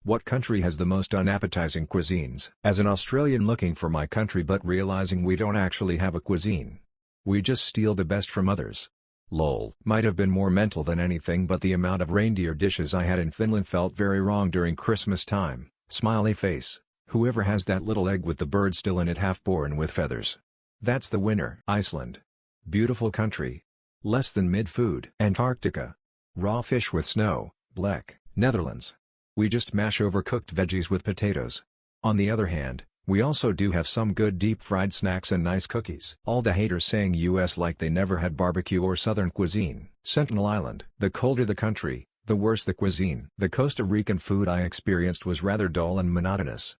What country has the most unappetizing cuisines? As an Australian looking for my country but realizing we don't actually have a cuisine. We just steal the best from others. Lol. Might have been more mental than anything, but the amount of reindeer dishes I had in Finland felt very wrong during Christmas time. Smiley face. Whoever has that little egg with the bird still in it half born with feathers. That's the winner. Iceland. Beautiful country. Less than mid food. Antarctica. Raw fish with snow. Black. Netherlands. We just mash overcooked veggies with potatoes. On the other hand, we also do have some good deep-fried snacks and nice cookies. All the haters saying US like they never had barbecue or southern cuisine. Sentinel Island. The colder the country, the worse the cuisine. The Costa Rican food I experienced was rather dull and monotonous.